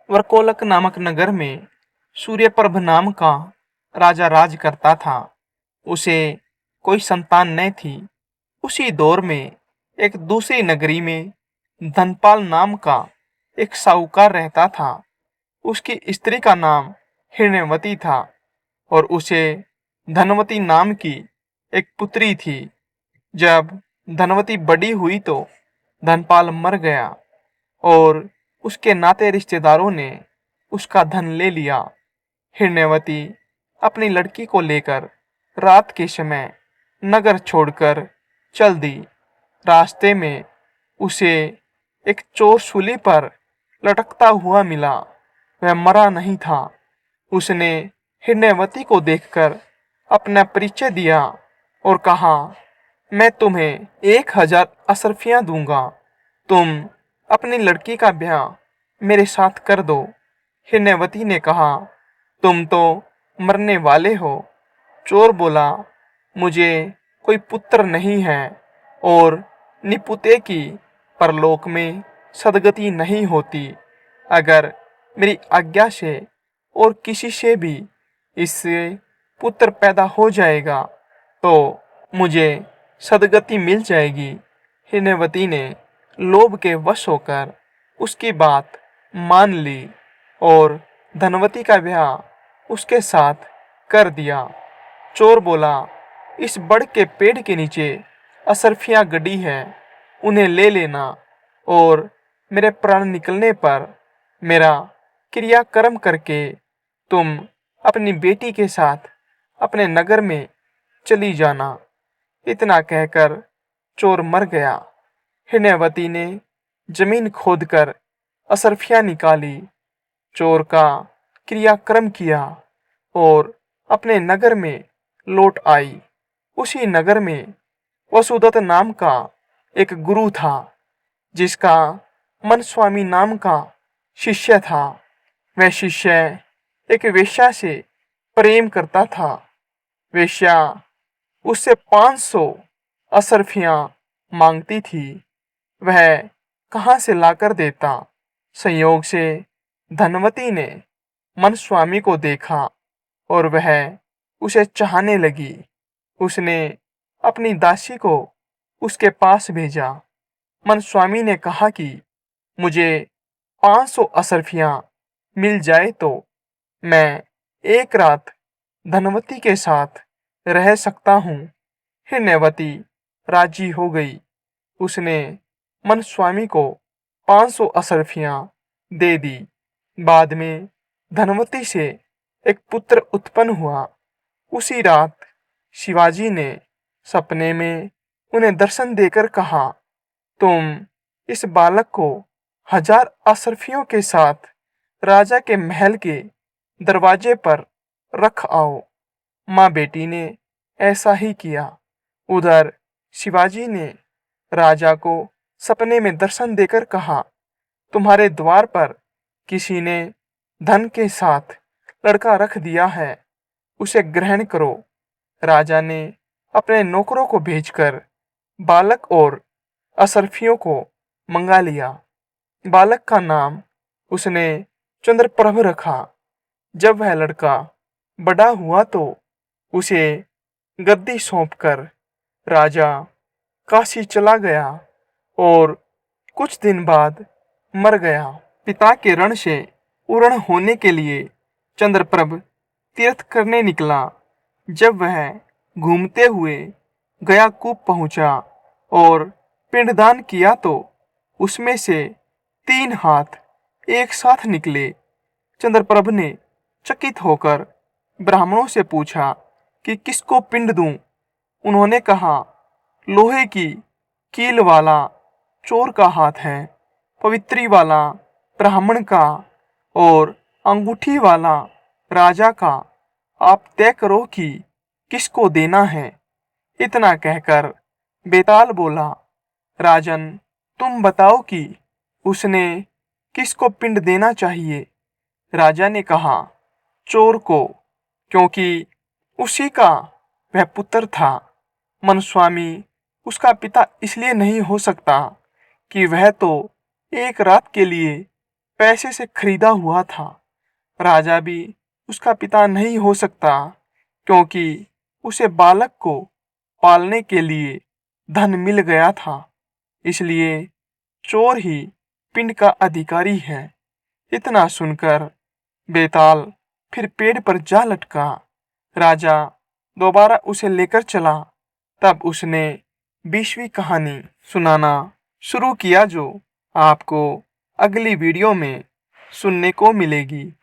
वरकोलक नामक नगर में सूर्यप्रभ नाम का राजा राज करता था। उसे कोई संतान न थी। उसी दौर में एक दूसरी नगरी में धनपाल नाम का एक साहूकार रहता था। उसकी स्त्री का नाम हिरण्यवती था और उसे धनवती नाम की एक पुत्री थी। जब धनवती बड़ी हुई तो धनपाल मर गया और उसके नाते रिश्तेदारों ने उसका धन ले लिया। हिरण्यवती अपनी लड़की को लेकर रात के समय नगर छोड़कर चल दी। रास्ते में उसे एक चोर सूली पर लटकता हुआ मिला। वह मरा नहीं था। उसने हिरण्यवती को देखकर अपना परिचय दिया और कहा, मैं तुम्हें 1000 अशर्फियां दूंगा। तुम अपनी लड़की का ब्याह मेरे साथ कर दो। हिरण्यवती ने कहा, तुम तो मरने वाले हो। चोर बोला, मुझे कोई पुत्र नहीं है और निपुते की परलोक में सदगति नहीं होती। अगर मेरी आज्ञा से और किसी से भी इससे पुत्र पैदा हो जाएगा तो मुझे सदगति मिल जाएगी। हिरण्यवती ने लोभ के वश होकर उसकी बात मान ली और धनवती का ब्याह उसके साथ कर दिया। चोर बोला, इस बड़ के पेड़ के नीचे अशर्फियां गड़ी है, उन्हें ले लेना और मेरे प्राण निकलने पर मेरा क्रियाकर्म करके तुम अपनी बेटी के साथ अपने नगर में चली जाना। इतना कहकर चोर मर गया। हिरण्यवती ने जमीन खोदकर अशर्फियां निकाली, चोर का क्रियाक्रम किया और अपने नगर में लौट आई। उसी नगर में वसुदत्त नाम का एक गुरु था, जिसका मन स्वामी नाम का शिष्य था। वह शिष्य एक वेश्या से प्रेम करता था। वेश्या उससे 500 अशर्फियां मांगती थी। वह कहाँ से लाकर देता। संयोग से धनवती ने मन स्वामी को देखा और वह उसे चाहने लगी। उसने अपनी दासी को उसके पास भेजा। मन स्वामी ने कहा कि मुझे 500 अशर्फियां मिल जाए तो मैं एक रात धनवती के साथ रह सकता हूँ। हिरण्यवती राजी हो गई। उसने मन स्वामी को 500 अशर्फियां दे दी। बाद में धनवती से एक पुत्र उत्पन्न हुआ। उसी रात शिवाजी ने सपने में उन्हें दर्शन देकर कहा, तुम इस बालक को 1000 अशर्फियों के साथ राजा के महल के दरवाजे पर रख आओ। माँ बेटी ने ऐसा ही किया। उधर शिवाजी ने राजा को सपने में दर्शन देकर कहा, तुम्हारे द्वार पर किसी ने धन के साथ लड़का रख दिया है, उसे ग्रहण करो। राजा ने अपने नौकरों को भेजकर बालक और अशर्फियों को मंगा लिया। बालक का नाम उसने चंद्रप्रभ रखा। जब वह लड़का बड़ा हुआ तो उसे गद्दी सौंपकर राजा काशी चला गया और कुछ दिन बाद मर गया। पिता के ऋण से पूर्ण होने के लिए चंद्रप्रभ तीर्थ करने निकला। जब वह घूमते हुए गया कूप पहुंचा और पिंडदान किया तो उसमें से 3 हाथ एक साथ निकले। चंद्रप्रभ ने चकित होकर ब्राह्मणों से पूछा कि किसको पिंड दूं। उन्होंने कहा, लोहे की कील वाला चोर का हाथ है, पवित्री वाला ब्राह्मण का और अंगूठी वाला राजा का। आप तय करो कि किसको देना है। इतना कहकर बेताल बोला, राजन, तुम बताओ कि उसने किसको पिंड देना चाहिए। राजा ने कहा, चोर को, क्योंकि उसी का वह पुत्र था। मनस्वामी उसका पिता इसलिए नहीं हो सकता कि वह तो एक रात के लिए पैसे से खरीदा हुआ था। राजा भी उसका पिता नहीं हो सकता, क्योंकि उसे बालक को पालने के लिए धन मिल गया था। इसलिए चोर ही पिंड का अधिकारी है। इतना सुनकर बेताल फिर पेड़ पर जा लटका। राजा दोबारा उसे लेकर चला। तब उसने 20वीं कहानी सुनाना शुरू किया, जो आपको अगली वीडियो में सुनने को मिलेगी।